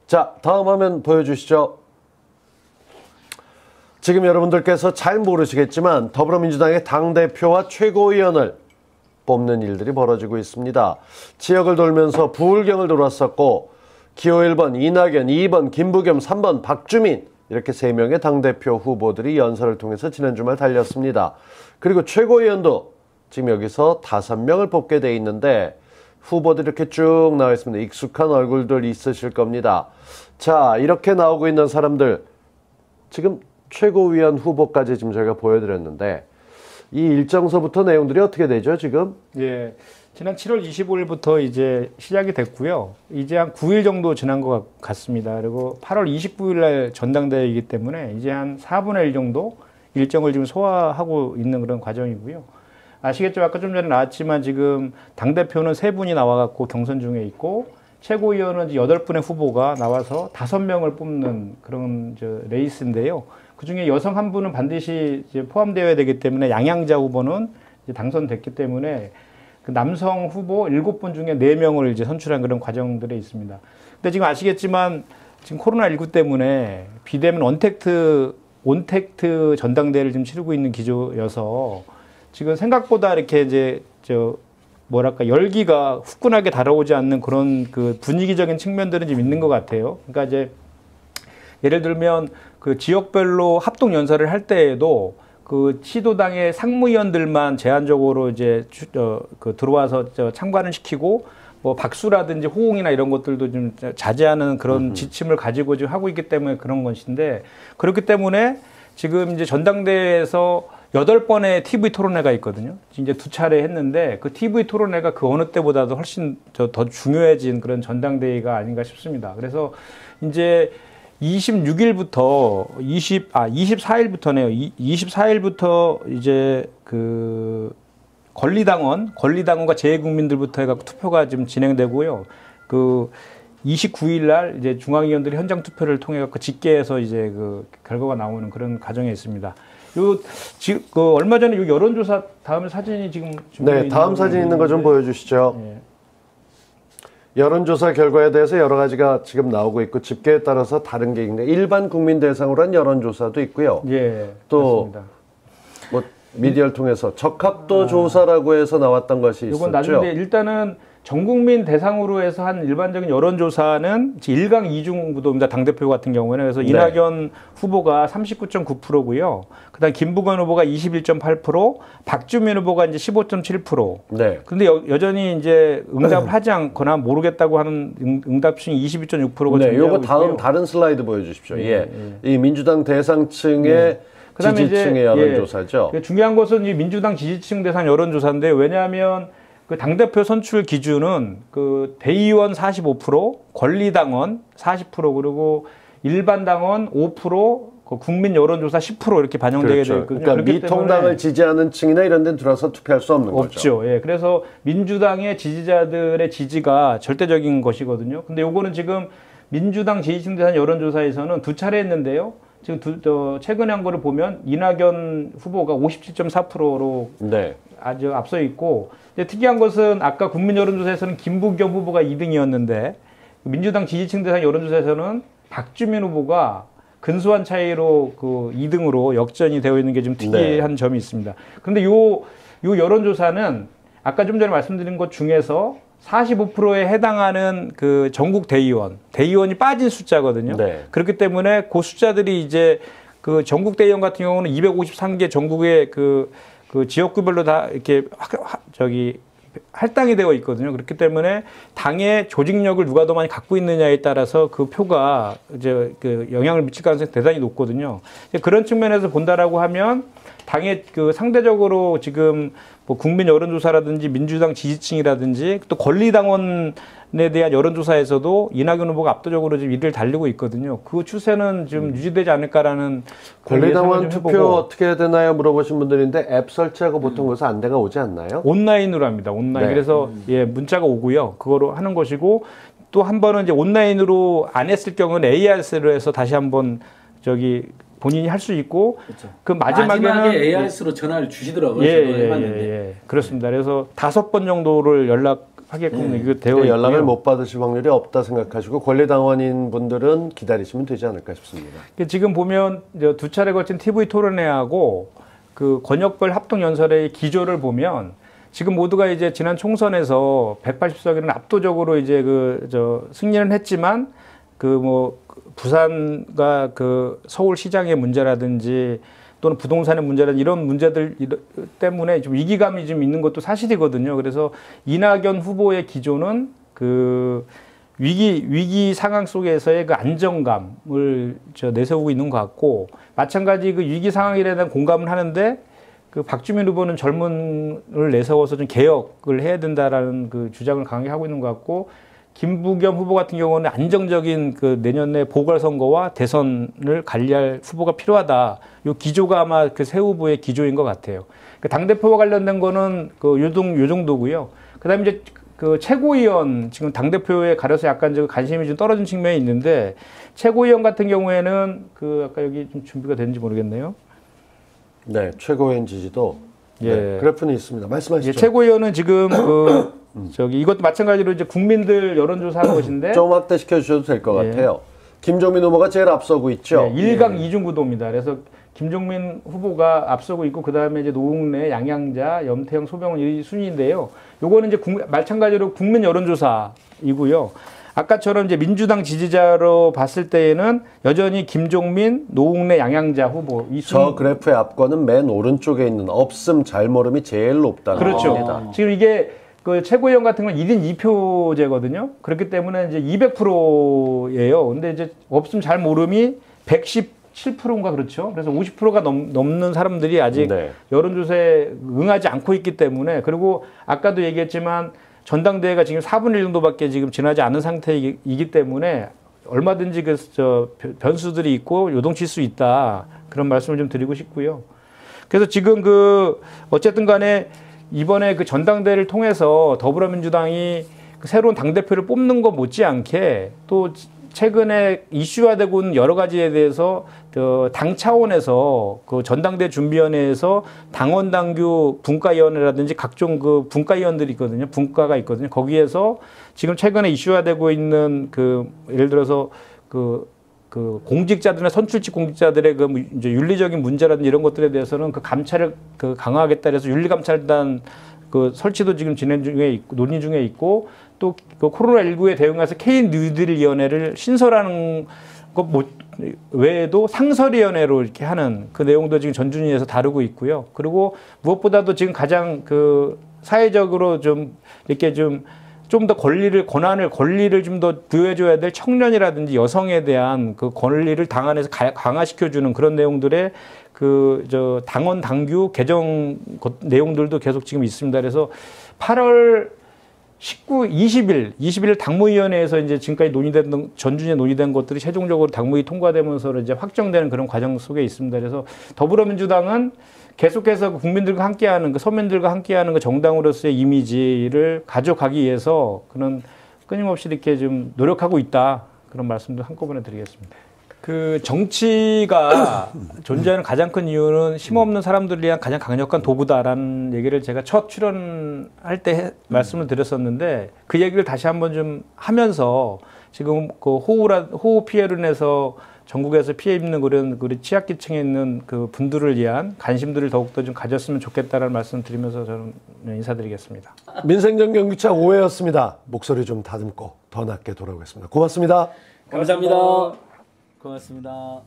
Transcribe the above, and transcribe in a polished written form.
자, 다음 화면 보여주시죠. 지금 여러분들께서 잘 모르시겠지만 더불어민주당의 당대표와 최고위원을 뽑는 일들이 벌어지고 있습니다. 지역을 돌면서 부울경을 돌았었고 기호 1번 이낙연, 2번 김부겸, 3번 박주민 이렇게 3명의 당대표 후보들이 연설을 통해서 지난 주말 달렸습니다. 그리고 최고위원도 지금 여기서 5명을 뽑게 돼 있는데 후보들이 이렇게 쭉 나와 있습니다. 익숙한 얼굴들 있으실 겁니다. 자, 이렇게 나오고 있는 사람들 지금 최고위원 후보까지 지금 저희가 보여드렸는데 이 일정서부터 내용들이 어떻게 되죠, 지금? 예. 지난 7월 25일부터 이제 시작이 됐고요. 이제 한 9일 정도 지난 것 같습니다. 그리고 8월 29일 날 전당대회이기 때문에 이제 한 4분의 1 정도 일정을 지금 소화하고 있는 그런 과정이고요. 아시겠죠? 아까 좀 전에 나왔지만 지금 당대표는 3분이 나와갖고 경선 중에 있고 최고위원은 8분의 후보가 나와서 5명을 뽑는 그런 레이스인데요. 그 중에 여성 한 분은 반드시 이제 포함되어야 되기 때문에 양양자 후보는 이제 당선됐기 때문에 그 남성 후보 7분 중에 4명을 이제 선출한 그런 과정들에 있습니다. 근데 지금 아시겠지만 지금 코로나19 때문에 비대면 온택트 전당대회를 지금 치르고 있는 기조여서 지금 생각보다 이렇게 이제 뭐랄까 열기가 후끈하게 달아오지 않는 그런 그 분위기적인 측면들은 좀 있는 것 같아요. 그러니까 이제 예를 들면 그 지역별로 합동 연설을 할 때에도 그 시도당의 상무위원들만 제한적으로 이제 들어와서 참관을 시키고 뭐 박수라든지 호응이나 이런 것들도 좀 자제하는 그런 지침을 가지고 지금 하고 있기 때문에 그런 것인데 그렇기 때문에 지금 이제 전당대회에서 8번의 TV 토론회가 있거든요. 이제 2차례 했는데 그 TV 토론회가 그 어느 때보다도 훨씬 더 중요해진 그런 전당대회가 아닌가 싶습니다. 그래서 이제 26일부터 24일부터네요. 24일부터 이제 그 권리당원과 재외국민들부터 해갖고 투표가 지금 진행되고요. 그 29일 날 이제 중앙위원들이 현장 투표를 통해 갖고 집계해서 이제 그 결과가 나오는 그런 과정에 있습니다. 지금 얼마 전에 요 여론조사 다음 사진이 지금 네, 다음 사진 있는 거 좀 보여주시죠. 네. 여론조사 결과에 대해서 여러 가지가 지금 나오고 있고 집계에 따라서 다른 게 있는데 일반 국민 대상으로 한 여론조사도 있고요. 예, 또 뭐 미디어를 통해서 적합도 조사라고 해서 나왔던 것이 있었죠. 이건 나중에 일단은 전 국민 대상으로 해서 한 일반적인 여론조사는 1강 2중 구도입니다. 당대표 같은 경우에는. 그래서 이낙연 후보가 39.9%고요. 그 다음 김부겸 후보가 21.8%, 박주민 후보가 이제 15.7%. 네. 근데 여전히 이제 응답을 하지 않거나 모르겠다고 하는 응답층이 22.6%가 네, 요거 다른 슬라이드 보여주십시오. 예. 이 민주당 대상층의 그다음에 지지층의 여론조사죠. 중요한 것은 이 민주당 지지층 대상 여론조사인데 왜냐하면 그 당대표 선출 기준은 그 대의원 45%, 권리당원 40% 그리고 일반 당원 5%, 그 국민 여론조사 10% 이렇게 반영되게 되어 있거든요. 그러니까 미통당을 지지하는 층이나 이런 데는 들어서 투표할 수 없는 거죠. 없죠. 예. 그래서 민주당의 지지자들의 지지가 절대적인 것이거든요. 근데 요거는 지금 민주당 지지층 대상 여론조사에서는 2차례 했는데요. 지금 최근에 한 거를 보면 이낙연 후보가 57.4%로 아주 앞서 있고 특이한 것은 아까 국민 여론조사에서는 김부겸 후보가 2등이었는데 민주당 지지층 대상 여론조사에서는 박주민 후보가 근소한 차이로 그 2등으로 역전이 되어 있는 게 좀 특이한 점이 있습니다. 그런데 요 여론조사는 아까 좀 전에 말씀드린 것 중에서 45%에 해당하는 그 전국 대의원이 빠진 숫자거든요. 그렇기 때문에 그 숫자들이 이제 그 전국 대의원 같은 경우는 253개 전국의 그 지역구별로 다 이렇게 할당이 되어 있거든요. 그렇기 때문에 당의 조직력을 누가 더 많이 갖고 있느냐에 따라서 그 표가 이제 그 영향을 미칠 가능성이 대단히 높거든요. 그런 측면에서 본다라고 하면 당의 그 상대적으로 지금 뭐 국민 여론조사라든지 민주당 지지층이라든지 또 권리당원에 대한 여론조사에서도 이낙연 후보가 압도적으로 지금 1위를 달리고 있거든요. 그 추세는 좀 유지되지 않을까라는. 권리당원 투표 어떻게 해야 되나요? 물어보신 분들인데 앱 설치하고 보통 그래서 안내가 오지 않나요? 온라인으로 합니다. 온라인. 그래서 문자가 오고요. 그거로 하는 것이고 또 한 번은 이제 온라인으로 안 했을 경우는 ARS로 해서 다시 한번 본인이 할 수 있고 그 마지막에 ARS로 전화를 주시더라고요. 저도 해봤는데. 그렇습니다. 그래서 5번 정도를 하게끔 이거 되어 있고요. 연락을 못 받으실 확률이 없다 생각하시고 권리당원인 분들은 기다리시면 되지 않을까 싶습니다. 지금 보면 이제 두 차례 걸친 TV 토론회하고 그 권역별 합동연설의 기조를 보면 지금 모두가 이제 지난 총선에서 180석에는 압도적으로 이제 승리는 했지만 부산과 서울시장의 문제라든지 또는 부동산의 문제라든지 이런 문제들 때문에 좀 위기감이 좀 있는 것도 사실이거든요. 그래서 이낙연 후보의 기조는 위기 상황 속에서의 그 안정감을 내세우고 있는 것 같고, 마찬가지 그 위기 상황에 대한 공감은 하는데 그 박주민 후보는 젊은을 내세워서 좀 개혁을 해야 된다라는 그 주장을 강하게 하고 있는 것 같고, 김부겸 후보 같은 경우는 안정적인 그 내년에 보궐선거와 대선을 관리할 후보가 필요하다. 요 기조가 아마 그 새 후보의 기조인 것 같아요. 그 당대표와 관련된 거는 요 정도고요. 그 다음에 이제 그 최고위원, 지금 당대표에 가려서 약간 관심이 좀 떨어진 측면이 있는데, 최고위원 같은 경우에는 아까 여기 좀 준비가 됐는지 모르겠네요. 네, 최고위원 지지도 네, 그래프는 있습니다. 말씀하시죠. 예, 최고위원은 지금 이것도 마찬가지로 이제 국민들 여론조사한 것인데 좀 확대시켜 주셔도 될 것 같아요. 김종민 후보가 제일 앞서고 있죠. 1강 2중 구도입니다. 그래서 김종민 후보가 앞서고 있고, 그 다음에 이제 노웅래, 양양자, 염태영, 소병원 이 순위인데요. 요거는 이제 마찬가지로 국민 여론조사이고요. 아까처럼 이제 민주당 지지자로 봤을 때에는 여전히 김종민, 노웅래, 양양자 후보. 저 그래프의 앞권은 맨 오른쪽에 있는 없음 잘모름이 제일 높다는 그렇죠. 겁니다. 지금 이게 그 최고위원 같은 건 1인 2표제거든요. 그렇기 때문에 이제 200%예요. 근데 이제 없음 잘 모름이 117%인가 그렇죠. 그래서 50%가 넘는 사람들이 아직 여론조사에 응하지 않고 있기 때문에, 그리고 아까도 얘기했지만 전당대회가 지금 4분의 1 정도밖에 지금 지나지 않은 상태이기 때문에 얼마든지 변수들이 있고 요동칠 수 있다. 그런 말씀을 좀 드리고 싶고요. 그래서 지금 어쨌든 간에 이번에 그 전당대회를 통해서 더불어민주당이 새로운 당대표를 뽑는 것 못지않게 또 최근에 이슈화되고 있는 여러 가지에 대해서 당 차원에서 그 전당대 준비위원회에서 당원 당규 분과위원회라든지 각종 그 분과위원들이 있거든요. 분과가 있거든요. 거기에서 지금 최근에 이슈화되고 있는 예를 들어서 공직자들이나 선출직 공직자들의 이제 윤리적인 문제라든지 이런 것들에 대해서는 감찰을 강화하겠다 해서 윤리감찰단 설치도 지금 논의 중에 있고, 또 코로나19에 대응해서 K 뉴딜 위원회를 신설하는 것 외에도 상설위원회로 이렇게 하는 그 내용도 지금 전준위에서 다루고 있고요. 그리고 무엇보다도 지금 가장 사회적으로 좀 이렇게 좀 더 권리를 좀 더 부여해줘야 될 청년이라든지 여성에 대한 그 권리를 당 안에서 강화시켜주는 그런 내용들의 당원 당규 개정 내용들도 계속 지금 있습니다. 그래서 8월 20일 당무위원회에서 이제 지금까지 전준위에 논의된 것들이 최종적으로 당무위 통과되면서 이제 확정되는 그런 과정 속에 있습니다. 그래서 더불어민주당은 계속해서 국민들과 함께하는 서민들과 함께하는 정당으로서의 이미지를 가져가기 위해서 그런 끊임없이 이렇게 좀 노력하고 있다, 그런 말씀도 한꺼번에 드리겠습니다. 정치가 존재하는 가장 큰 이유는 힘없는 사람들을 위한 가장 강력한 도구다라는 얘기를 제가 첫 출연할 때 말씀을 드렸었는데, 그 얘기를 다시 한번 좀 하면서 지금 호우 피해로 인해서 전국에서 피해 입는 그런 취약계층에 있는 분들을 위한 관심들을 더욱더 좀 가졌으면 좋겠다라는 말씀을 드리면서 저는 인사드리겠습니다. 민생정경기차 5회였습니다. 목소리 좀 다듬고 더 낮게 돌아오겠습니다. 고맙습니다. 감사합니다. 고맙습니다.